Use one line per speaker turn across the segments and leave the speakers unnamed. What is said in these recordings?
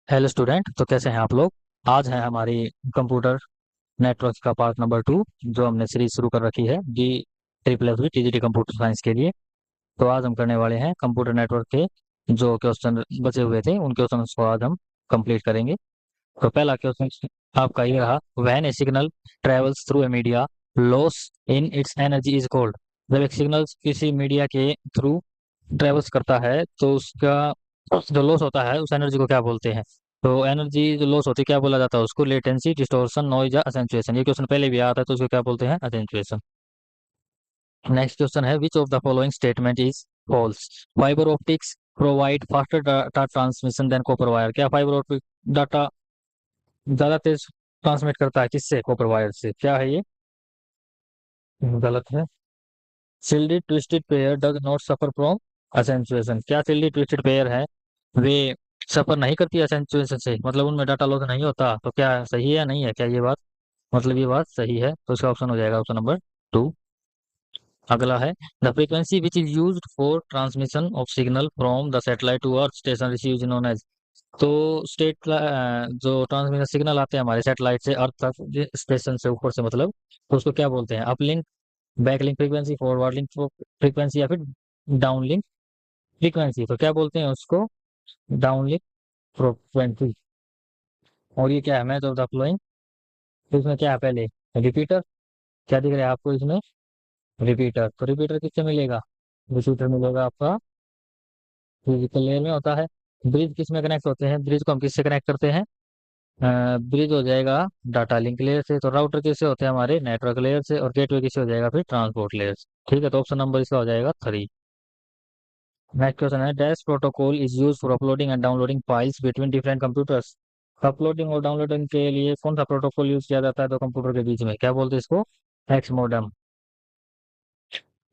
Hello student, तो कैसे हैं आप लोग। आज है हमारी कंप्यूटर नेटवर्क का पार्ट नंबर 2, जो हमने सीरीज शुरू कर रखी है D triple S B TGT computer science के लिए। तो आज हम करने वाले हैं कंप्यूटर नेटवर्क के जो क्वेश्चन बचे हुए थे उन क्वेश्चन को आज हम कंप्लीट करेंगे। तो पहला क्वेश्चन आपका ये रहा, when A signal travels through a media, loss in its energy is called. जब एक सिग्नल किसी मीडिया के थ्रू ट्रेवल्स करता है तो उसका जो लॉस होता है उस एनर्जी को क्या बोलते हैं। तो एनर्जी जो लॉस होती है क्या बोला जाता है उसको, लेटेंसी, डिस्टॉर्शन, नॉइज या असेंचुएशन। ये क्वेश्चन पहले भी आया था तो उसको क्या बोलते हैं, असेंचुएशन। नेक्स्ट क्वेश्चन है, which of the following statement is false. Fibre optics provide faster data transmission than copper wire. क्या फाइबर ऑप्टिक डाटा ज्यादा तेज ट्रांसमिट करता है किससे, कॉपर वायर से। क्या है ये, गलत है। Shielded twisted pair does not suffer from attenuation. क्या सिल्डी ट्विस्टेड पेयर है वे सफर नहीं करती असेंचुएशन से, मतलब उनमें डाटा लॉस नहीं होता। तो क्या सही है या नहीं है, क्या ये बात, मतलब ये बात सही है। तो इसका ऑप्शन हो जाएगा ऑप्शन नंबर 2। अगला है, the frequency which is used for transmission of signal from the satellite to earth station received known as. तो जो ट्रांसमिशन सिग्नल आते हैं हमारे सैटेलाइट से अर्थ तक स्टेशन से ऊपर से, मतलब तो उसको क्या बोलते हैं, uplink, backlink frequency, forward link frequency, या फिर डाउनलिंक फ्रीक्वेंसी। तो क्या बोलते हैं उसको, डाउनलिंक फ्रीक्वेंसी। और ये क्या है, मैच ऑफ द फ्लोइंग। तो इसमें क्या है, पहले रिपीटर, क्या दिख रहा है आपको इसमें, रिपीटर। तो रिपीटर किससे मिलेगा, रिपीटर मिलेगा आपका फिजिकल लेयर में होता है। ब्रिज किस में कनेक्ट होते हैं, ब्रिज को हम किससे कनेक्ट करते हैं, ब्रिज हो जाएगा डाटा लिंक लेयर से। तो राउटर किससे होते हैं, हमारे नेटवर्क लेयर से। और गेटवे किससे हो जाएगा, फिर ट्रांसपोर्ट लेयर से। ठीक है, तो ऑप्शन नंबर इसका हो जाएगा 3। नेक्स्ट क्वेश्चन है, dash protocol is use for uploading and downloading files between different computers. Uploading और डाउनलोडिंग के लिए कौन सा प्रोटोकॉल यूज किया जाता है दो कंप्यूटर के बीच में, क्या बोलते हैं इसको, X modem.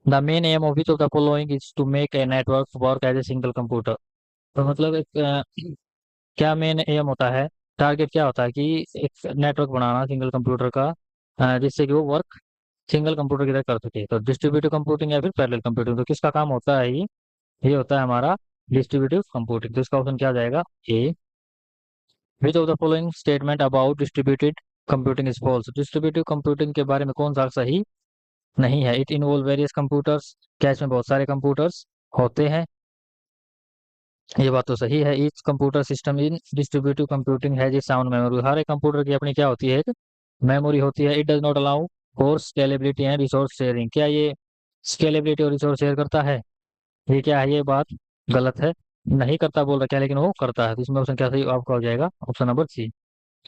The main aim of which of the following is to make a network work as a single computer. तो मतलब एक क्या मेन एम होता है, टारगेट क्या होता है कि एक नेटवर्क बनाना सिंगल कंप्यूटर का, जिससे कि वो वर्क सिंगल कंप्यूटर की तरह कर सके। तो डिस्ट्रीब्यूटिव कंप्यूटिंग या फिर पैरेलल कंप्यूटिंग, तो किसका काम होता है ये होता है हमारा डिस्ट्रीब्यूटिव कंप्यूटिंग। तो इसका ऑप्शन क्या आ जाएगा, A. Which of the following statement about distributed computing is false. Distributive computing के बारे में कौन सा सही नहीं है। इट इन्वॉल्व वेरियस कंप्यूटर्स, क्या इसमें बहुत सारे कंप्यूटर्स होते हैं, ये बात तो सही है। Each computer system in distributive computing है जिस साउंड मेमोरी। हर एक कंप्यूटर की अपनी क्या होती है, एक मेमोरी होती है। It does not allow for scalability and resource sharing. क्या ये स्केलेबिलिटी और रिसोर्स शेयर करता है, ये क्या है, ये बात गलत है। नहीं करता बोल रहा क्या, लेकिन वो करता है। तो इसमें ऑप्शन क्या सही आपका हो जाएगा, option number C.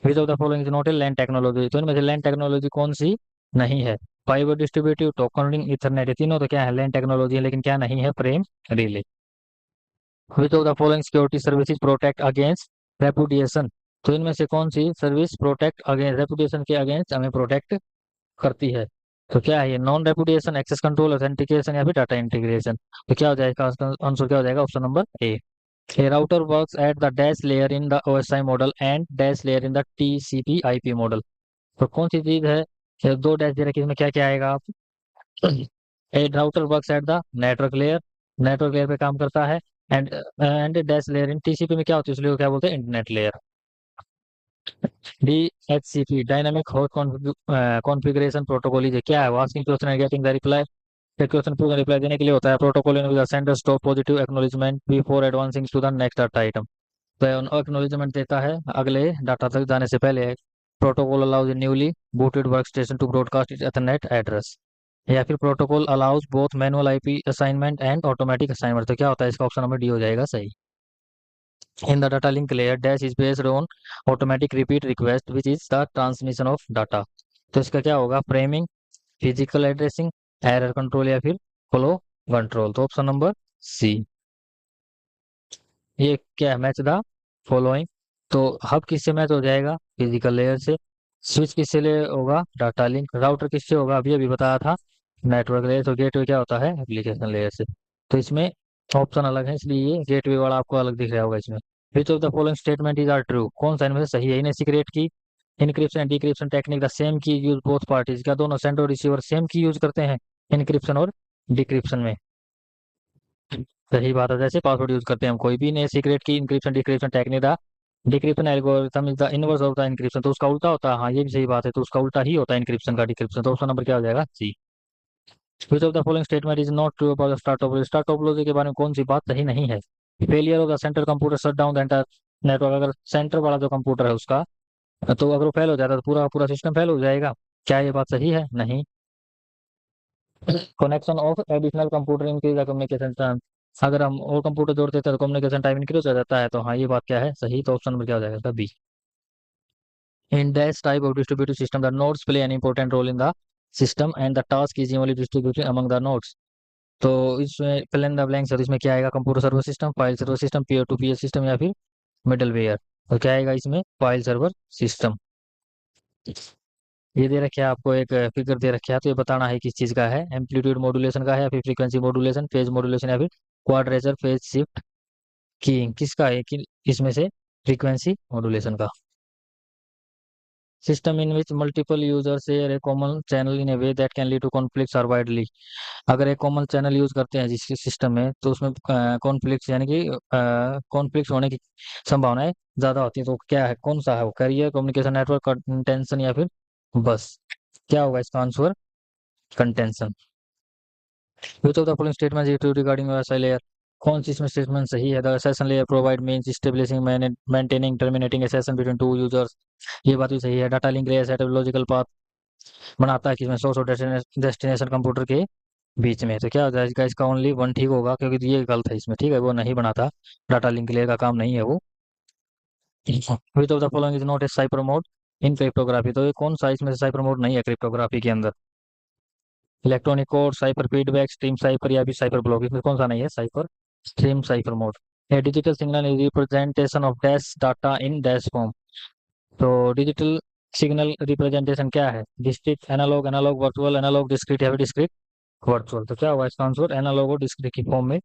Which of the following is not a LAN technology. तो इनमें से लैन टेक्नोलॉजी कौन सी नहीं है, फाइबर डिस्ट्रीब्यूटिव, टोकन, इथरनेट, ये तीनों तो क्या है, लैन टेक्नोलॉजी है, लेकिन क्या नहीं है, frame relay. Which of the following security services protect against repudiation. तो इनमें से कौन सी सर्विस प्रोटेक्ट अगेंस्ट रेपुडिएशन के अगेंस्ट हमें प्रोटेक्ट करती है। तो क्या है ये, non repudiation, access control, authentication, या फिर डाटा इंटीग्रेशन। तो क्या हो जाएगा, आंसर क्या हो जाएगा, option number A. A router works at the dash layer in the OSI model and dash layer in the TCP IP model। तो कौन सी चीज है, ये दो डैश दे रखी है, इसमें क्या क्या आएगा आप। A router works at the network layer, network layer पे काम करता है। And dash layer in TCP में क्या होती है, इसलिए वो क्या बोलते हैं, internet layer. DHCP dynamic host configuration protocol, ये क्या है, asking question and getting the reply. Question पूरा रिप्लाई देने के लिए होता है। Protocol in which the sender stop positive acknowledgement before advancing to the next data item. तो एक्नॉलेजमेंट देता है अगले डाटा तक जाने से पहले। Protocol allows newly booted work station to broadcast it ethernet address. या फिर protocol allows both manual IP assignment and automatic assignment. तो क्या होता है, इसका ऑप्शन नंबर डी हो जाएगा सही। In the data link layer dash is based on automatic repeat request which is the transmission of data. तो इसका क्या होगा, framing, physical addressing, error control, या फिर फ्लो कंट्रोल। तो ऑप्शन नंबर सी। ये क्या है, मैच द फॉलोइंग। तो हब किससे मैच हो जाएगा, फिजिकल लेयर से। स्विच किससे ले होगा, डाटा लिंक। राउटर किससे होगा, अभी अभी बताया था, नेटवर्क लेयर। तो गेटवे क्या होता है, एप्लीकेशन लेयर से। तो इसमें ऑप्शन अलग है, इसलिए ये गेटवे वाला आपको अलग दिख रहा होगा इसमें। Which of the following statement is are true. कौन सा इनमें से सही है, in secret key encryption and decryption technique the same key use both parties. क्या दोनों सेंडर और रिसीवर सेम की यूज करते हैं इनक्रिप्शन और डिक्रिप्शन में। सही बात है, जैसे पासवर्ड यूज करते हैं हम कोई भी, नहीं secret key encryption decryption technique the decryption algorithm is the inverse of the encryption, तो उसका उल्टा होता है, हाँ ये भी सही बात है, तो उसका उल्टा ही होता है इंक्रिप्शन का डिक्रिप्शन, तो ऑप्शन नंबर क्या हो जाएगा, C. Which of the following statement is not true about star topology, star topology के बारे में कौन सी बात सही नहीं है। Failure of the center computer shut down the entire network, अगर सेंटर वाला जो कंप्यूटर है उसका, तो अगर वो फेल हो जाता है तो पूरा पूरा सिस्टम फेल हो जाएगा। क्या ये बात सही है, नहीं। Connection of additional computer increase the communication time, अगर हम और कंप्यूटर जोड़ते हैं तो कम्युनिकेशन टाइम इंक्रीज हो जाता है, तो हाँ ये बात क्या है, सही, तो ऑप्शन नंबर क्या हो जाएगा, B. In this type of distributed system, the nodes play an important role in the system and the task is evenly distributed among the nodes. तो इसमें fill in the blanks है, तो इसमें क्या आएगा, computer server system, file server system, peer to peer system, या फिर middleware. तो क्या आएगा इसमें, फाइल सर्वर सिस्टम। ये दे रखे है आपको, एक फिगर दे रखे है, तो ये बताना है किस चीज का है, एम्पलीट्यूड मॉड्यूलेशन का है, या फिर फ्रीक्वेंसी मॉड्यूलेशन, फेज मॉड्यूलेशन, या फिर क्वाड्रेचर फेज शिफ्ट कीइंग, किसका है कि इसमें से, फ्रीक्वेंसी मॉड्यूलेशन का। System in which multiple user share a common channel in a way that can lead to conflicts are widely, अगर एक कॉमन चैनल यूज करते हैं जिस सिस्टम में, तो उसमें कॉन्फ्लिक्ट्स यानी कि कॉन्फ्लिक्ट होने की संभावनाएं ज्यादा होती है, तो क्या है, कौन सा है वो, कैरियर, कम्युनिकेशन नेटवर्क, कंटेंशन, या फिर बस। क्या होगा इसका answer, contention. Which of the following statement is true regarding SSL layer, कौन सी इसमें स्टेटमेंट सही है, the SSL layer provide means establishing maintaining terminating a session between two users, ये बात भी सही है। Data link layer set logical path बनाता है किसमें, सोर्स और डेस्टिनेशन कंप्यूटर के बीच में, तो क्या हो जाएगा इसका, ओनली वन ठीक होगा, क्योंकि ये गलत है इसमें, ठीक है, वो नहीं बनाता, डाटा लिंक लेयर का काम नहीं है वो। Which of the following is not a cipher mode in cryptography, तो ये कौन सा इसमें से साइपर मोड नहीं है क्रिप्टोग्राफी के अंदर, electronic code, cipher feedback, stream cipher, या फिर साइपर ब्लॉक, इसमें कौन सा नहीं है, cipher stream cipher mode. A digital signal is representation of dash data in dash form, तो डिजिटल सिग्नल रिप्रेजेंटेशन क्या है, discrete, analog, analog virtual, analog discrete, या फिर डिस्क्रीट वर्चुअल, तो क्या होगा इसका आंसर, एनालॉग और डिस्क्रीट की फॉर्म में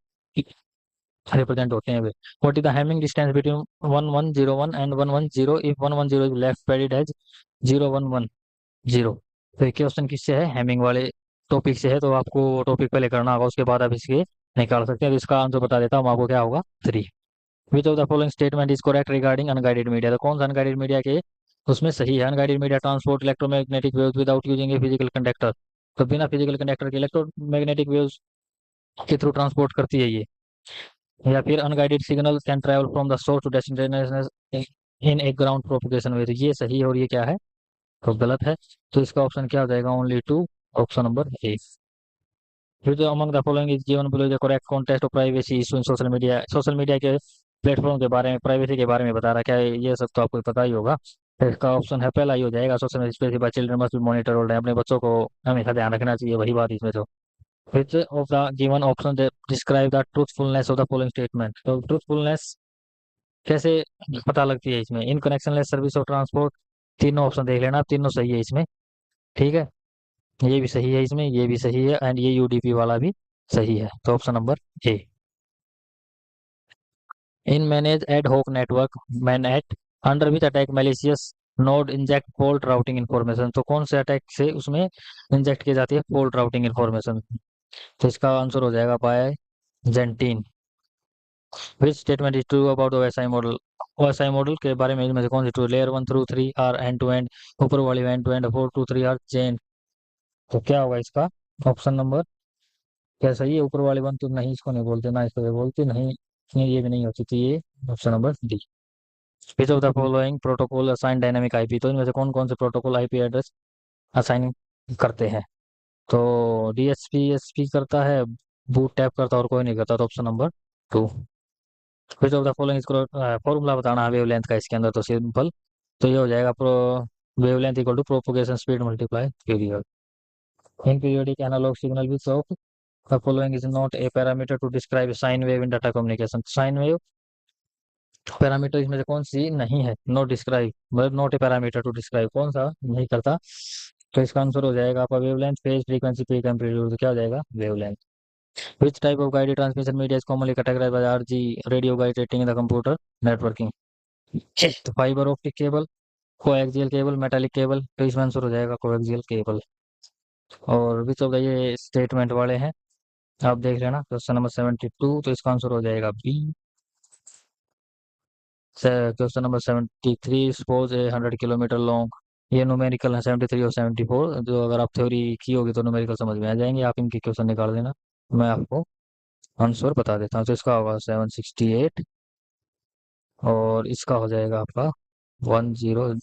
रिप्रेजेंट होते हैं वे। What is the hamming distance between 1101 and 110 if 110 is left padded as 0110, तो ये क्वेश्चन किससे है, हैमिंग वाले टॉपिक से है, तो आपको टॉपिक पहले करना होगा, उसके बाद आप इसके निकाल सकते हैं, तो इसका आंसर बता देता हूँ आपको, क्या होगा, 3। Which of the following statement is correct regarding unguided media, तो कौन सा अनगाइडेड मीडिया के उसमें सही है, unguided media transport electromagnetic waves without using a physical conductor, तो बिना फिजिकल कंडक्टर के इलेक्ट्रोमैग्नेटिक वेव्स के थ्रू ट्रांसपोर्ट करती है ये, या फिर unguided signal can travel from the source to destination in a ground propagation way, तो ये सही है और ये क्या है, तो गलत है, तो इसका ऑप्शन क्या हो जाएगा, only two, option number A. फिर जो among the following is given below the correct context of privacy issue in social media, social media के प्लेटफॉर्म के बारे में, प्राइवेसी के बारे में बता रहा है, क्या ये सब तो आपको पता ही होगा, तो इसका ऑप्शन है पहला ही हो जाएगा, social space bye children must be monitor all time, अपने बच्चों को हमेशा ध्यान रखना चाहिए, वही बात इसमें तो। विच of the given option describe the truthfulness of the following statement, तो ट्रूथफुलनेस कैसे पता लगती है इसमें, इन कनेक्शनलेस सर्विस ऑफ ट्रांसपोर्ट, तीनों ऑप्शन देख लेना, तीनों सही है इसमें, ठीक है, ये भी सही है इसमें, ये भी सही है, एंड ये यूडीपी वाला भी सही है, तो option number A. In manage ad hoc network MANET under which attack malicious node inject fault routing information, तो कौन से अटैक से उसमें इंजेक्ट की जाती है फॉल्ट राउटिंग इन्फॉर्मेशन, तो इसका आंसर हो जाएगा Byzantine. Which statement is true about OSI model, OSI model के बारे में इनमें से कौन सी true, layer 1 through 3 are end to end, ऊपर वाली end to end, 4 to 3 are chain, तो क्या होगा इसका ऑप्शन नंबर, क्या सही है, ऊपर वाले वन तो नहीं, इसको नहीं बोलते ना, इसको ये बोलते नहीं, नहीं ये भी नहीं होती, तो ये option number D. Which of the following protocol assign dynamic IP, तो इनमें से कौन कौन से प्रोटोकॉल आईपी एड्रेस असाइन करते हैं, तो डीएसपी एसपी करता है, बूट टैप करता है, और कोई नहीं करता, तो option number 2। Which of the following, formula बताना है वेवलेंथ का इसके अंदर, तो सिंपल, तो ये हो जाएगा प्रो wavelength equal to propagation speed multiply period. In periodic analog signal which of the following is not a parameter to describe sine wave in data communication, sine wave parameter इसमें से कौन सी नहीं है, नॉट डिस्क्राइब, मतलब not a parameter to describe, कौन सा नहीं करता, तो इसका आंसर हो जाएगा आपका wavelength, phase, frequency, peak, amplitude, तो क्या हो जाएगा, wavelength. Which type of guided transmission media is commonly categorized by RG radio guide rating in the computer networking, तो fibre optic cable, coaxial cable, metallic cable, तो इसमें answer हो जाएगा coaxial cable. और विच ऑफ द ये statement वाले हैं, आप देख लेना क्वेश्चन नंबर 72, तो इसका आंसर हो जाएगा बी। क्वेश्चन नंबर 73, सपोज ए 100 किलोमीटर लॉन्ग। ये न्यूमेरिकल है 73 और 74, जो अगर आप थ्योरी की होगी तो न्यूमेरिकल समझ में आ जाएंगे, आप इनके क्वेश्चन निकाल देना। मैं आपको आंसर बता देता हूँ। तो इसका होगा 768, और इसका हो जाएगा आपका 1000।